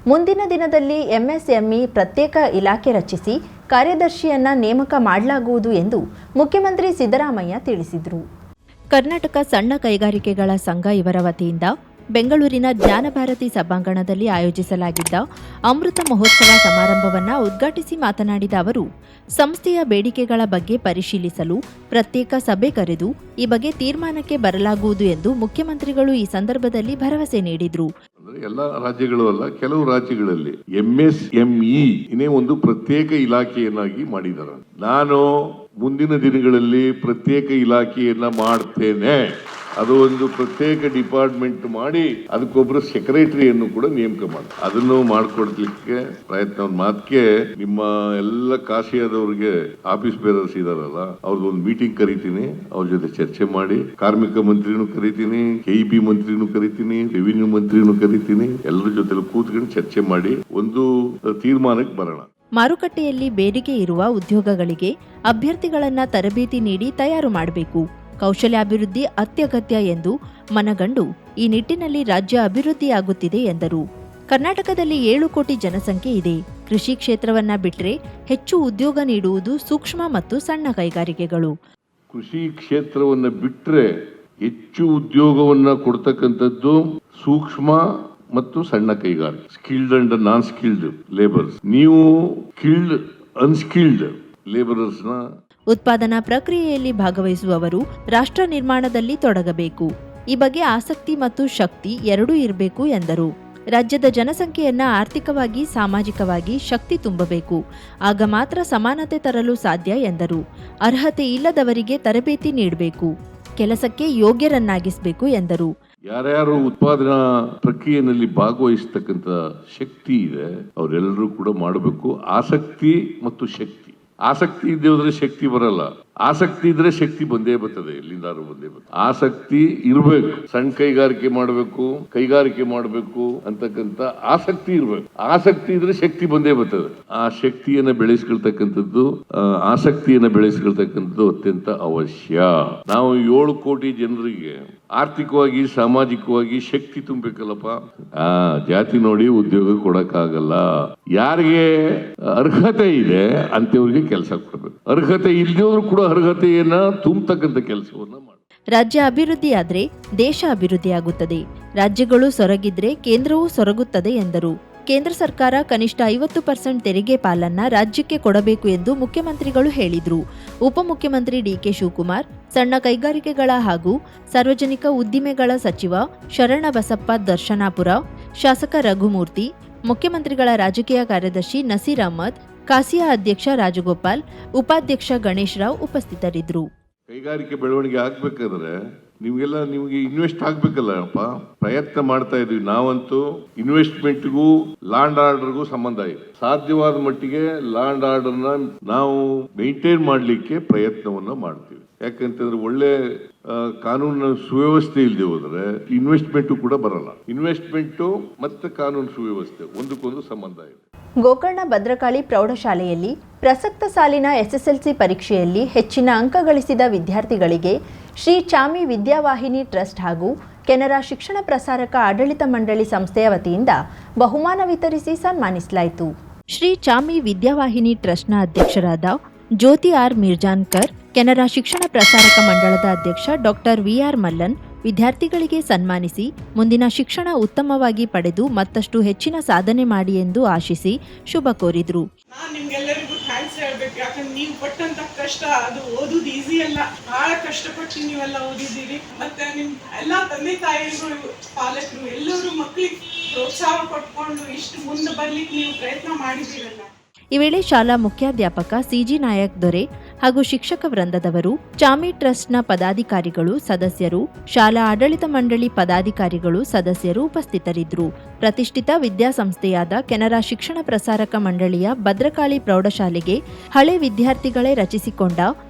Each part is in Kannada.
ಮುಂದಿನ ದಿನದಲ್ಲಿ ಎಂಎಸ್ಎಂಇ ಪ್ರತ್ಯೇಕ ಇಲಾಖೆ ರಚಿಸಿ ಕಾರ್ಯದರ್ಶಿಯನ್ನ ನೇಮಕ ಮಾಡಲಾಗುವುದು ಎಂದು ಮುಖ್ಯಮಂತ್ರಿ ಸಿದ್ದರಾಮಯ್ಯ ತಿಳಿಸಿದರು. ಕರ್ನಾಟಕ ಸಣ್ಣ ಕೈಗಾರಿಕೆಗಳ ಸಂಘ ಇವರ ವತಿಯಿಂದ ಬೆಂಗಳೂರಿನ ಜ್ಞಾನಭಾರತಿ ಸಭಾಂಗಣದಲ್ಲಿ ಆಯೋಜಿಸಲಾಗಿದ್ದ ಅಮೃತ ಮಹೋತ್ಸವ ಸಮಾರಂಭವನ್ನು ಉದ್ಘಾಟಿಸಿ ಮಾತನಾಡಿದ ಅವರು, ಸಂಸ್ಥೆಯ ಬೇಡಿಕೆಗಳ ಬಗ್ಗೆ ಪರಿಶೀಲಿಸಲು ಪ್ರತ್ಯೇಕ ಸಭೆ ಕರೆದು ಈ ಬಗ್ಗೆ ತೀರ್ಮಾನಕ್ಕೆ ಬರಲಾಗುವುದು ಎಂದು ಮುಖ್ಯಮಂತ್ರಿಗಳು ಈ ಸಂದರ್ಭದಲ್ಲಿ ಭರವಸೆ ನೀಡಿದರು. ಎಲ್ಲ ರಾಜ್ಯಗಳು ಅಲ್ಲ, ಕೆಲವು ರಾಜ್ಯಗಳಲ್ಲಿ ಎಂಎಸ್ಎಂಇ ಇನ್ನೇ ಒಂದು ಪ್ರತ್ಯೇಕ ಇಲಾಖೆಯನ್ನಾಗಿ ಮಾಡಿದ್ದಾರೆ. ನಾನು ಮುಂದಿನ ದಿನಗಳಲ್ಲಿ ಪ್ರತ್ಯೇಕ ಇಲಾಖೆಯನ್ನ ಮಾಡ್ತೇನೆ. ಅದು ಒಂದು ಪ್ರತ್ಯೇಕ ಡಿಪಾರ್ಟ್ಮೆಂಟ್ ಮಾಡಿ ಅದಕ್ಕೊಬ್ಬರು ಸೆಕ್ರೆಟರಿಯನ್ನು ಕೂಡ ನೇಮಕ ಮಾಡಿ ಅದನ್ನು ಮಾಡಿಕೊಡ್ಲಿಕ್ಕೆ ಪ್ರಯತ್ನ. ಮಾತಕ್ಕೆ ನಿಮ್ಮ ಎಲ್ಲ ಕಾಶಿಯಾದವ್ರಿಗೆ ಆಫೀಸ್ ಬೇರರ್ಸ್ ಇದಾರಲ್ಲ, ಅವ್ರದ್ದೊಂದು ಮೀಟಿಂಗ್ ಕರಿತೀನಿ, ಅವ್ರ ಜೊತೆ ಚರ್ಚೆ ಮಾಡಿ, ಕಾರ್ಮಿಕ ಮಂತ್ರಿನೂ ಕರಿತೀನಿ, ಕೆಇಬಿ ಮಂತ್ರಿನೂ ಕರಿತೀನಿ, ರೆವಿನ್ಯೂ ಮಂತ್ರಿನೂ ಕರಿತೀನಿ, ಎಲ್ಲರ ಜೊತೆ ಕೂತ್ಕೊಂಡು ಚರ್ಚೆ ಮಾಡಿ ಒಂದು ತೀರ್ಮಾನಕ್ಕೆ ಬರೋಣ. ಮಾರುಕಟ್ಟೆಯಲ್ಲಿ ಬೇಡಿಕೆ ಇರುವ ಉದ್ಯೋಗಗಳಿಗೆ ಅಭ್ಯರ್ಥಿಗಳನ್ನ ತರಬೇತಿ ನೀಡಿ ತಯಾರು ಮಾಡಬೇಕು. ಕೌಶಲ್ಯಾಭಿವೃದ್ಧಿ ಅತ್ಯಗತ್ಯ ಎಂದು ಮನಗಂಡು ಈ ನಿಟ್ಟಿನಲ್ಲಿ ರಾಜ್ಯ ಅಭಿವೃದ್ಧಿಯಾಗುತ್ತಿದೆ ಎಂದರು. ಕರ್ನಾಟಕದಲ್ಲಿ 7 ಕೋಟಿ ಜನಸಂಖ್ಯೆ ಇದೆ. ಕೃಷಿ ಕ್ಷೇತ್ರವನ್ನ ಬಿಟ್ಟರೆ ಹೆಚ್ಚು ಉದ್ಯೋಗ ನೀಡುವುದು ಸೂಕ್ಷ್ಮ ಮತ್ತು ಸಣ್ಣ ಕೈಗಾರಿಕೆಗಳು. ಕೃಷಿ ಕ್ಷೇತ್ರವನ್ನ ಬಿಟ್ಟರೆ ಹೆಚ್ಚು ಉದ್ಯೋಗವನ್ನ ಕೊಡ್ತಕ್ಕಂಥದ್ದು ಸೂಕ್ಷ್ಮ ಮತ್ತು ಸಣ್ಣ ಕೈಗಾರಿಕೆ, skilled and non skilled labours. ನೀವು ಸ್ಕಿಲ್ಡ್ ಅನ್ಸ್ಕಿಲ್ಡ್ ಲೇಬರರ್ಸ್ನ ಉತ್ಪಾದನಾ ಪ್ರಕ್ರಿಯೆಯಲ್ಲಿ ಭಾಗವಹಿಸುವವರು ರಾಷ್ಟ್ರ ನಿರ್ಮಾಣದಲ್ಲಿ ತೊಡಗಬೇಕು. ಈ ಬಗ್ಗೆ ಆಸಕ್ತಿ ಮತ್ತು ಶಕ್ತಿ ಎರಡೂ ಇರಬೇಕು ಎಂದರು. ರಾಜ್ಯದ ಜನಸಂಖ್ಯೆಯನ್ನ ಆರ್ಥಿಕವಾಗಿ ಸಾಮಾಜಿಕವಾಗಿ ಶಕ್ತಿ ತುಂಬಬೇಕು. ಆಗ ಮಾತ್ರ ಸಮಾನತೆ ತರಲು ಸಾಧ್ಯ ಎಂದರು. ಅರ್ಹತೆ ಇಲ್ಲದವರಿಗೆ ತರಬೇತಿ ನೀಡಬೇಕು, ಕೆಲಸಕ್ಕೆ ಯೋಗ್ಯರನ್ನಾಗಿಸಬೇಕು ಎಂದರು. ಯಾರ್ಯಾರು ಉತ್ಪಾದನಾ ಪ್ರಕ್ರಿಯೆಯಲ್ಲಿ ಭಾಗವಹಿಸತಕ್ಕಂತ ಶಕ್ತಿ ಇದೆ ಅವರೆಲ್ಲರೂ ಕೂಡ ಮಾಡಬೇಕು. ಆಸಕ್ತಿ ಮತ್ತು ಶಕ್ತಿ. ಆಸಕ್ತಿ ಇದ್ದೇ ಶಕ್ತಿ ಬರಲ್ಲ, ಆಸಕ್ತಿ ಇದ್ರೆ ಶಕ್ತಿ ಬಂದೇ ಬರ್ತದೆ, ಎಲ್ಲಿಂದಾರು ಬಂದೇ ಬರ್ತದೆ. ಆಸಕ್ತಿ ಇರ್ಬೇಕು. ಸಣ್ಣ ಕೈಗಾರಿಕೆ ಮಾಡಬೇಕು, ಕೈಗಾರಿಕೆ ಮಾಡಬೇಕು ಅಂತಕ್ಕಂಥ ಆಸಕ್ತಿ ಇರ್ಬೇಕು. ಆಸಕ್ತಿ ಇದ್ರೆ ಶಕ್ತಿ ಬಂದೇ ಬರ್ತದೆ. ಆ ಶಕ್ತಿಯನ್ನ ಬೆಳೆಸ್ಕೊಳ್ತಕ್ಕಂಥದ್ದು, ಆಸಕ್ತಿಯನ್ನ ಬೆಳೆಸ್ಕೊಳ್ತಕ್ಕಂಥದ್ದು ಅತ್ಯಂತ ಅವಶ್ಯ. ನಾವು 7 ಕೋಟಿ ಜನರಿಗೆ ಆರ್ಥಿಕವಾಗಿ ಸಾಮಾಜಿಕವಾಗಿ ಶಕ್ತಿ ತುಂಬಬೇಕಲ್ಲಪ್ಪ. ಜಾತಿ ನೋಡಿ ಉದ್ಯೋಗ ಕೊಡಕ್ಕಾಗಲ್ಲ. ಯಾರಿಗೆ ಅರ್ಹತೆ ಇದೆ ಅಂತವ್ರಿಗೆ ಕೆಲಸ ಕೊಡಬೇಕು. ಅರ್ಹತೆ ಇಲ್ಲದವರು ಕೂಡ ಅರ್ಹತೆಯನ್ನ ತುಂಬತಕ್ಕಂಥ ಕೆಲಸವನ್ನ ಮಾಡಿ. ರಾಜ್ಯ ಅಭಿವೃದ್ಧಿಯಾದ್ರೆ ದೇಶ ಅಭಿವೃದ್ಧಿಯಾಗುತ್ತದೆ. ರಾಜ್ಯಗಳು ಸೊರಗಿದ್ರೆ ಕೇಂದ್ರವೂ ಸೊರಗುತ್ತದೆ ಎಂದರು. ಕೇಂದ್ರ ಸರ್ಕಾರ ಕನಿಷ್ಠ 50% ತೆರಿಗೆ ಪಾಲನ್ನ ರಾಜ್ಯಕ್ಕೆ ಕೊಡಬೇಕು ಎಂದು ಮುಖ್ಯಮಂತ್ರಿಗಳು ಹೇಳಿದರು. ಉಪಮುಖ್ಯಮಂತ್ರಿ ಡಿಕೆ ಶಿವಕುಮಾರ್, ಸಣ್ಣ ಕೈಗಾರಿಕೆಗಳ ಹಾಗೂ ಸಾರ್ವಜನಿಕ ಉದ್ದಿಮೆಗಳ ಸಚಿವ ಶರಣಬಸಪ್ಪ ದರ್ಶನಾಪುರ, ಶಾಸಕ ರಘುಮೂರ್ತಿ, ಮುಖ್ಯಮಂತ್ರಿಗಳ ರಾಜಕೀಯ ಕಾರ್ಯದರ್ಶಿ ನಸೀರ್ ಅಹಮದ್, ಕಾಸಿಯಾ ಅಧ್ಯಕ್ಷ ರಾಜಗೋಪಾಲ್, ಉಪಾಧ್ಯಕ್ಷ ಗಣೇಶ್ ರಾವ್ ಉಪಸ್ಥಿತರಿದ್ದರು. ಕೈಗಾರಿಕೆ ಬೆಳವಣಿಗೆ ಆಗ್ಬೇಕಾದ್ರೆ ನಿಮ್ಗೆ ಇನ್ವೆಸ್ಟ್ ಆಗ್ಬೇಕಲ್ಲಪ್ಪ. ಪ್ರಯತ್ನ ಮಾಡ್ತಾ ಇದೀವಿ. ನಾವಂತೂ ಇನ್ವೆಸ್ಟ್ಮೆಂಟ್ಗೂ ಲ್ಯಾಂಡ್ ಆರ್ಡರ್ಗೂ ಸಂಬಂಧ ಇದೆ. ಸಾಧ್ಯವಾದ ಮಟ್ಟಿಗೆ ಲ್ಯಾಂಡ್ ಆರ್ಡರ್ನ ನಾವು ಮೇಂಟೈನ್ ಮಾಡಲಿಕ್ಕೆ ಪ್ರಯತ್ನವನ್ನ ಮಾಡ್ತೀವಿ. ಯಾಕಂತಂದ್ರೆ ಒಳ್ಳೆ ಕಾನೂನು ಸುವ್ಯವಸ್ಥೆ ಇಲ್ಲದೆ ಹೋದ್ರೆ ಇನ್ವೆಸ್ಟ್ಮೆಂಟ್ ಕೂಡ ಬರಲ್ಲ. ಇನ್ವೆಸ್ಟ್ಮೆಂಟ್ ಮತ್ತೆ ಕಾನೂನು ಸುವ್ಯವಸ್ಥೆ ಒಂದಕ್ಕೊಂದು ಸಂಬಂಧ ಇದೆ. ಗೋಕರ್ಣ ಭದ್ರಕಾಳಿ ಪ್ರೌಢಶಾಲೆಯಲ್ಲಿ ಪ್ರಸಕ್ತ ಸಾಲಿನ ಎಸ್ಎಸ್ಎಲ್ಸಿ ಪರೀಕ್ಷೆಯಲ್ಲಿ ಹೆಚ್ಚಿನ ಅಂಕ ಗಳಿಸಿದ ವಿದ್ಯಾರ್ಥಿಗಳಿಗೆ ಶ್ರೀ ಚಾಮಿ ವಿದ್ಯಾವಾಹಿನಿ ಟ್ರಸ್ಟ್ ಹಾಗೂ ಕೆನರಾ ಶಿಕ್ಷಣ ಪ್ರಸಾರಕ ಆಡಳಿತ ಮಂಡಳಿ ಸಂಸ್ಥೆಯ ವತಿಯಿಂದ ಬಹುಮಾನ ವಿತರಿಸಿ ಸನ್ಮಾನಿಸಲಾಯಿತು. ಶ್ರೀ ಚಾಮಿ ವಿದ್ಯಾವಾಹಿನಿ ಟ್ರಸ್ಟ್ನ ಅಧ್ಯಕ್ಷರಾದ ಜ್ಯೋತಿ ಆರ್ ಮಿರ್ಜಾನ್ಕರ್, ಕೆನರಾ ಶಿಕ್ಷಣ ಪ್ರಸಾರಕ ಮಂಡಳದ ಅಧ್ಯಕ್ಷ ಡಾಕ್ಟರ್ ವಿಆರ್ ಮಲ್ಲನ್ ವಿದ್ಯಾರ್ಥಿಗಳಿಗೆ ಸನ್ಮಾನಿಸಿ ಮುಂದಿನ ಶಿಕ್ಷಣ ಉತ್ತಮವಾಗಿ ಪಡೆದು ಮತ್ತಷ್ಟು ಹೆಚ್ಚಿನ ಸಾಧನೆ ಮಾಡಿ ಎಂದು ಆಶಿಸಿ ಶುಭ ಕೋರಿದರು. ನಾನು ನಿಮ್ಗೆಲ್ಲರಿಗೂ ಥ್ಯಾಂಕ್ಸ್ ಹೇಳ್ಬೇಕು. ಯಾಕಂದ್ರೆ ನೀವು ಪಟ್ಟಂತ ಕಷ್ಟ, ಅದು ಓದುದು ಈಸಿ ಅಲ್ಲ. ಬಹಳ ಕಷ್ಟಪಟ್ಟು ನೀವೆಲ್ಲ ಓದಿದ್ದೀರಿ. ಮತ್ತೆ ನಿಮ್ ಎಲ್ಲಾ ತಂದೆ ತಾಯಿಗಳು, ಪಾಲಕರು ಎಲ್ಲರೂ ಮಕ್ಕಳಿಗೆ ಪ್ರೋತ್ಸಾಹ ಕೊಟ್ಕೊಂಡು ಇಷ್ಟು ಮುಂದೆ ಬರ್ಲಿಕ್ಕೆ ನೀವು ಪ್ರಯತ್ನ ಮಾಡಿದ್ದೀರಲ್ಲ. ಈ ವೇಳೆ ಶಾಲಾ ಮುಖ್ಯಾಧ್ಯಾಪಕ ಸಿಜಿ ನಾಯಕ್ ದೊರೆ ಹಾಗೂ ಶಿಕ್ಷಕ ವೃಂದದವರು, ಚಾಮಿ ಟ್ರಸ್ಟ್ನ ಪದಾಧಿಕಾರಿಗಳು, ಸದಸ್ಯರು, ಶಾಲಾ ಆಡಳಿತ ಮಂಡಳಿ ಪದಾಧಿಕಾರಿಗಳು, ಸದಸ್ಯರು ಉಪಸ್ಥಿತರಿದ್ದರು. ಪ್ರತಿಷ್ಠಿತ ವಿದ್ಯಾಸಂಸ್ಥೆಯಾದ ಕೆನರಾ ಶಿಕ್ಷಣ ಪ್ರಸಾರಕ ಮಂಡಳಿಯ ಭದ್ರಕಾಳಿ ಪ್ರೌಢಶಾಲೆಗೆ ಹಳೆ ವಿದ್ಯಾರ್ಥಿಗಳೇ ರಚಿಸಿಕೊಂಡ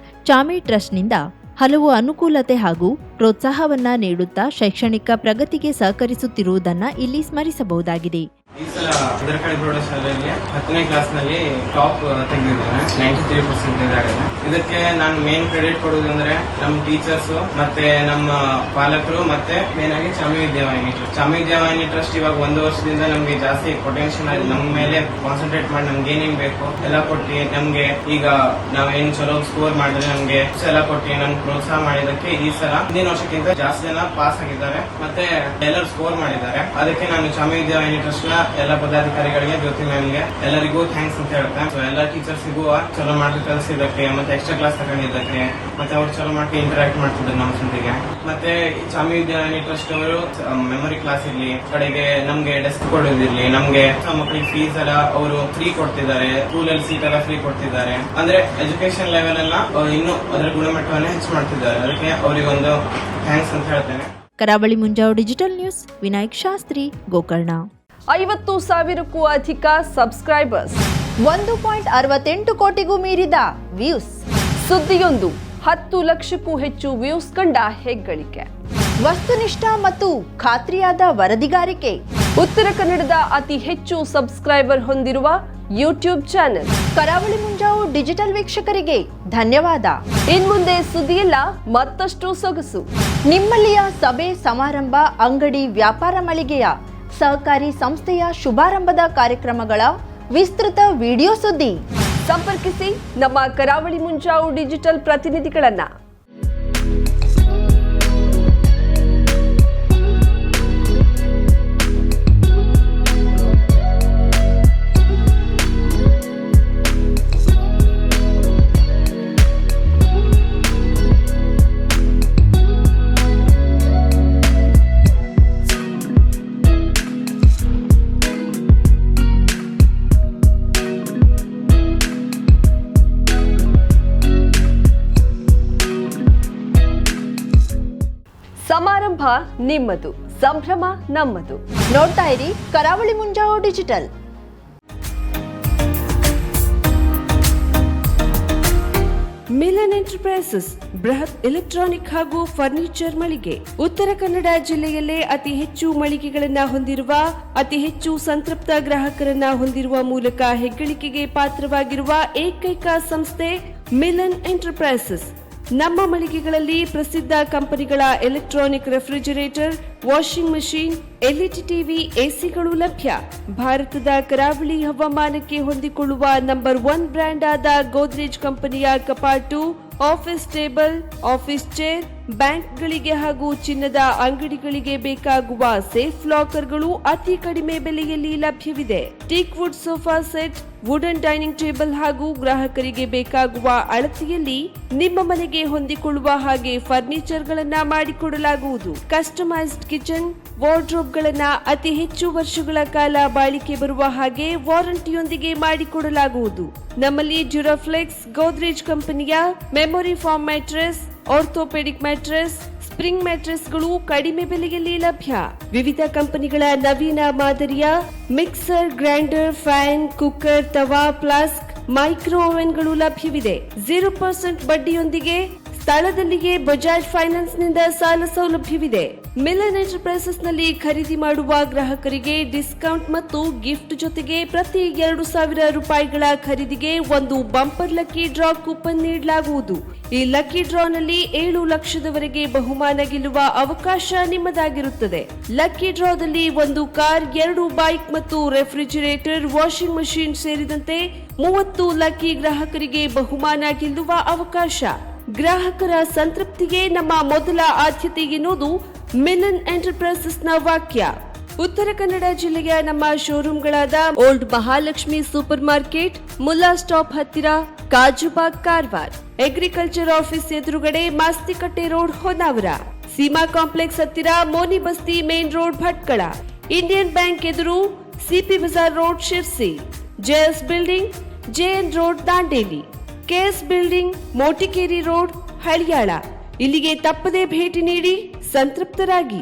ಚಾಮಿ ಟ್ರಸ್ಟ್ನಿಂದ ಹಲವು ಅನುಕೂಲತೆ ಹಾಗೂ ಪ್ರೋತ್ಸಾಹವನ್ನ ನೀಡುತ್ತಾ ಶೈಕ್ಷಣಿಕ ಪ್ರಗತಿಗೆ ಸಹಕರಿಸುತ್ತಿರುವುದನ್ನು ಇಲ್ಲಿ ಸ್ಮರಿಸಬಹುದಾಗಿದೆ. ಈ ಸಲ ಭದ್ರಕಾಳಿ ಪ್ರೌಢಶಾಲೆಯಲ್ಲಿ 10ನೇ ಕ್ಲಾಸ್ನಲ್ಲಿ ಟಾಪ್ ತೆಗೆದಿದ್ದೇನೆ. 93% ಆಗಿದೆ. ಇದಕ್ಕೆ ನಾನು ಮೇನ್ ಕ್ರೆಡಿಟ್ ಕೊಡುವುದಂದ್ರೆ ನಮ್ಮ ಟೀಚರ್ಸ್ ಮತ್ತೆ ನಮ್ಮ ಪಾಲಕರು ಮತ್ತೆ ಮೇನ್ ಆಗಿ ಚಾಮಿ ವಿದ್ಯಾವಾಹಿನಿ ಟ್ರಸ್ಟ್ ಇವಾಗ 1 ವರ್ಷದಿಂದ ನಮ್ಗೆ ಜಾಸ್ತಿ ಪೊಟೆನ್ಶಿಯಲ್ ನಮ್ಮ ಮೇಲೆ ಕಾನ್ಸಂಟ್ರೇಟ್ ಮಾಡಿ ನಮ್ಗೆ ಏನೇನ್ ಬೇಕು ಎಲ್ಲ ಕೊಟ್ಟು ನಮ್ಗೆ ಈಗ ನಾವೇನ್ ಚಲೋ ಸ್ಕೋರ್ ಮಾಡಿದ್ರೆ ನಮ್ಗೆ ಎಲ್ಲ ಕೊಟ್ಟು ನಮ್ಗೆ ಪ್ರೋತ್ಸಾಹ ಮಾಡಿದಕ್ಕೆ ಈ ಸಲ ಹಿಂದಿನ ವರ್ಷಕ್ಕಿಂತ ಜಾಸ್ತಿ ಜನ ಪಾಸ್ ಆಗಿದ್ದಾರೆ ಮತ್ತೆ ಎಲ್ಲರೂ ಸ್ಕೋರ್ ಮಾಡಿದ್ದಾರೆ. ಅದಕ್ಕೆ ನಾನು ಚಾಮಿ ವಿದ್ಯಾವಾಹಿನಿ ಟ್ರಸ್ಟ್ ನ ಎಲ್ಲ ಪದಾಧಿಕಾರಿಗಳಿಗೆ ಜ್ಯೋತಿ ಮ್ಯಾಮ್ಗೆ ಎಲ್ಲರಿಗೂ ಥ್ಯಾಂಕ್ಸ್ ಅಂತ ಹೇಳ್ತೇನೆ. ಎಲ್ಲ ಟೀಚರ್ಸ್ಗೂ ಚಲೋ ಮಾಡಿ ಕಲಿಸಿದಕ್ಕೆ ಮತ್ತೆ ಎಕ್ಸ್ಟ್ರಾ ಕ್ಲಾಸ್ ತಗೊಂಡಿದ್ದಕ್ಕೆ ಮತ್ತೆ ಅವ್ರು ಚಲೋ ಮಾಡಿ ಇಂಟರಾಕ್ಟ್ ಮಾಡ್ತಿದ್ರು ನಮ್ಮ ಜೊತೆಗೆ. ಮತ್ತೆ ಚಾಮಿ ವಿದ್ಯಾವಾಹಿನಿ ಟ್ರಸ್ಟ್ ಅವರು ಮೆಮೊರಿ ಕ್ಲಾಸ್ ಇರ್ಲಿ, ಕಡೆಗೆ ನಮ್ಗೆ ಡೆಸ್ಕ್ ಕೊಡೋದಿರ್ಲಿ, ನಮ್ಗೆ ಮಕ್ಕಳಿಗೆ ಫೀಸ್ ಎಲ್ಲ ಅವರು ಫ್ರೀ ಕೊಡ್ತಿದ್ದಾರೆ, ಸ್ಕೂಲಲ್ಲಿ ಸೀಟ್ ಎಲ್ಲ ಫ್ರೀ ಕೊಡ್ತಿದ್ದಾರೆ. ಅಂದ್ರೆ ಎಜುಕೇಶನ್ ಲೆವೆಲ್ ಎಲ್ಲ ಇನ್ನೂ ಅದರ ಗುಣಮಟ್ಟವನ್ನು ಹೆಚ್ಚು ಮಾಡ್ತಿದ್ದಾರೆ. ಅದಕ್ಕೆ ಅವರಿಗೆ ಒಂದು ಥ್ಯಾಂಕ್ಸ್ ಅಂತ ಹೇಳ್ತೇನೆ. ಕರಾವಳಿ ಮುಂಜಾವು ಡಿಜಿಟಲ್ ನ್ಯೂಸ್, ವಿನಾಯಕ್ ಶಾಸ್ತ್ರಿ, ಗೋಕರ್ಣ. 50,000ಕ್ಕೂ ಅಧಿಕ ಸಬ್ಸ್ಕ್ರೈಬರ್ಸ್, 1.68 ಕೋಟಿಗೂ ಮೀರಿದ ವ್ಯೂಸ್. ಸುದ್ದಿಯೊಂದು 10 ಲಕ್ಷಕ್ಕೂ ಹೆಚ್ಚು ವ್ಯೂಸ್ ಕಂಡ ಹೆಗ್ಗಳಿಕೆ. ವಸ್ತುನಿಷ್ಠ ಮತ್ತು ಖಾತ್ರಿಯಾದ ವರದಿಗಾರಿಕೆ. ಉತ್ತರ ಕನ್ನಡದ ಅತಿ ಹೆಚ್ಚು ಸಬ್ಸ್ಕ್ರೈಬರ್ ಹೊಂದಿರುವ ಯೂಟ್ಯೂಬ್ ಚಾನೆಲ್. ಕರಾವಳಿ ಮುಂಜಾವು ಡಿಜಿಟಲ್ ವೀಕ್ಷಕರಿಗೆ ಧನ್ಯವಾದ. ಇನ್ಮುಂದೆ ಸುದ್ದಿಯಲ್ಲ ಮತ್ತಷ್ಟು ಸೊಗಸು. ನಿಮ್ಮಲ್ಲಿಯ ಸಭೆ ಸಮಾರಂಭ, ಅಂಗಡಿ, ವ್ಯಾಪಾರ ಮಳಿಗೆಯ, ಸಹಕಾರಿ ಸಂಸ್ಥೆಯ ಶುಭಾರಂಭದ ಕಾರ್ಯಕ್ರಮಗಳ ವಿಸ್ತೃತ ವಿಡಿಯೋ ಸುದ್ದಿ. ಸಂಪರ್ಕಿಸಿ ನಮ್ಮ ಕರಾವಳಿ ಮುಂಜಾವು ಡಿಜಿಟಲ್ ಪ್ರತಿನಿಧಿಗಳನ್ನ. ಸಮಾರಂಭ ನಿಮ್ಮದು, ಸಂಭ್ರಮ ನಮ್ಮದು. ನೋಡ್ತಾ ಇರಿ ಕರಾವಳಿ ಮುಂಜಾವು ಡಿಜಿಟಲ್. ಮಿಲನ್ ಎಂಟರ್ಪ್ರೈಸಸ್ ಬೃಹತ್ ಎಲೆಕ್ಟ್ರಾನಿಕ್ ಹಾಗೂ ಫರ್ನಿಚರ್ ಮಳಿಗೆ. ಉತ್ತರ ಕನ್ನಡ ಜಿಲ್ಲೆಯಲ್ಲೇ ಅತಿ ಹೆಚ್ಚು ಮಳಿಗೆಗಳನ್ನ ಹೊಂದಿರುವ, ಅತಿ ಹೆಚ್ಚು ಸಂತೃಪ್ತ ಗ್ರಾಹಕರನ್ನ ಹೊಂದಿರುವ ಮೂಲಕ ಹೆಗ್ಗಳಿಕೆಗೆ ಪಾತ್ರವಾಗಿರುವ ಏಕೈಕ ಸಂಸ್ಥೆ ಮಿಲನ್ ಎಂಟರ್ಪ್ರೈಸಸ್. ನಮ್ಮ ಮಳಿಗೆಗಳಲ್ಲಿ ಪ್ರಸಿದ್ಧ ಕಂಪನಿಗಳ electronic refrigerator, washing machine, LED TV, ಎಸಿಗಳು ಲಭ್ಯ. ಭಾರತದ ಕರಾವಳಿ ಹವಾಮಾನಕ್ಕೆ ಹೊಂದಿಕೊಳ್ಳುವ ನಂಬರ್ 1 ಬ್ರ್ಯಾಂಡ್ ಆದ ಗೋದ್ರೇಜ್ ಕಂಪನಿಯ ಕಪಾಟು, ಆಫೀಸ್ ಟೇಬಲ್, ಆಫೀಸ್ ಚೇರ್, ಬ್ಯಾಂಕ್ಗಳಿಗೆ ಹಾಗೂ ಚಿನ್ನದ ಅಂಗಡಿಗಳಿಗೆ ಬೇಕಾಗುವ ಸೇಫ್ ಲಾಕರ್ಗಳು ಅತಿ ಕಡಿಮೆ ಬೆಲೆಯಲ್ಲಿ ಲಭ್ಯವಿದೆ. Teak wood sofa set, wooden dining table ಹಾಗೂ ಗ್ರಾಹಕರಿಗೆ ಬೇಕಾಗುವ ಅಳತೆಯಲ್ಲಿ ನಿಮ್ಮ ಮನೆಗೆ ಹೊಂದಿಕೊಳ್ಳುವ ಹಾಗೆ ಫರ್ನಿಚರ್ ಗಳನ್ನ ಮಾಡಿಕೊಡಲಾಗುವುದು. ಕಸ್ಟಮೈಸ್ಡ್ ಕಿಚನ್, ವಾರ್ಡ್ರೋಬ್ ಗಳನ್ನ ಅತಿ ಹೆಚ್ಚು ವರ್ಷಗಳ ಕಾಲ ಬಾಳಿಕೆ ಬರುವ ಹಾಗೆ ವಾರಂಟಿಯೊಂದಿಗೆ ಮಾಡಿಕೊಡಲಾಗುವುದು. ನಮ್ಮಲ್ಲಿ ಡ್ಯೂರಾಫ್ಲೆಕ್ಸ್, ಗೋದ್ರೇಜ್ ಕಂಪನಿಯ memory foam mattress, orthopedic mattress, spring ಮ್ಯಾಟ್ರೆಸ್ಗಳು ಕಡಿಮೆ ಬೆಲೆಯಲ್ಲಿ ಲಭ್ಯ. ವಿವಿಧ ಕಂಪನಿಗಳ ನವೀನ ಮಾದರಿಯ ಮಿಕ್ಸರ್, ಗ್ರೈಂಡರ್, ಫ್ಯಾನ್, ಕುಕ್ಕರ್, ತವಾ, ಫ್ಲಾಸ್ಕ್, ಮೈಕ್ರೋ ಓವೆನ್ಗಳು ಲಭ್ಯವಿದೆ. 0% ಬಡ್ಡಿಯೊಂದಿಗೆ ಸ್ಥಳದಲ್ಲಿಯೇ ಬಜಾಜ್ ಫೈನಾನ್ಸ್ ನಿಂದ ಸಾಲ ಸೌಲಭ್ಯವಿದೆ. ಮಿಲನ್ ಎಂಟರ್ಪ್ರೈಸಸ್ ನಲ್ಲಿ ಖರೀದಿ ಮಾಡುವ ಗ್ರಾಹಕರಿಗೆ ಡಿಸ್ಕೌಂಟ್ ಮತ್ತು ಗಿಫ್ಟ್ ಜೊತೆಗೆ ಪ್ರತಿ 2,000 ರೂಪಾಯಿಗಳ ಖರೀದಿಗೆ ಒಂದು ಬಂಪರ್ ಲಕ್ಕಿ ಡ್ರಾ ಕೂಪನ್ ನೀಡಲಾಗುವುದು. ಈ ಲಕ್ಕಿ ಡ್ರಾನಲ್ಲಿ 7 ಲಕ್ಷದವರೆಗೆ ಬಹುಮಾನ ಗೆಲ್ಲುವ ಅವಕಾಶ ನಿಮ್ಮದಾಗಿರುತ್ತದೆ. ಲಕ್ಕಿ ಡ್ರಾದಲ್ಲಿ 1 ಕಾರ್, 2 ಬೈಕ್ ಮತ್ತು ರೆಫ್ರಿಜರೇಟರ್, ವಾಷಿಂಗ್ ಮಷೀನ್ ಸೇರಿದಂತೆ 30 ಲಕ್ಕಿ ಗ್ರಾಹಕರಿಗೆ ಬಹುಮಾನ ಗೆಲ್ಲುವ ಅವಕಾಶ. ಗ್ರಾಹಕರ ಸಂತೃಪ್ತಿಗೆ ನಮ್ಮ ಮೊದಲ ಆದ್ಯತೆ ಎನ್ನುವುದು ಮಿಲನ್ ಎಂಟರ್ಪ್ರೈಸಸ್ ನ ವಾಕ್ಯ. ಉತ್ತರ ಕನ್ನಡ ಜಿಲ್ಲೆಯ ನಮ್ಮ ಶೋರೂಮ್ಗಳಾದ old Mahalakshmi super market, Mulla stop ಹತ್ತಿರ, ಕಾಜುಬಾಗ್, ಕಾರವಾರ, ಅಗ್ರಿಕಲ್ಚರ್ ಆಫೀಸ್ ಎದುರುಗಡೆ, ಮಾಸ್ತಿಕಟ್ಟೆ ರೋಡ್, ಹೊನ್ನಾವರ, ಸೀಮಾ ಕಾಂಪ್ಲೆಕ್ಸ್ ಹತ್ತಿರ, Moni Basti main road, Bhatkal, Indian Bank ಎದುರು, CP Bazar road, Sirsi, JS building, JN road, Dandeli, KS building, Motikeri road, Haliyal. ಇಲ್ಲಿಗೆ ತಪ್ಪದೇ ಭೇಟಿ ನೀಡಿ ಸಂತೃಪ್ತರಾಗಿ.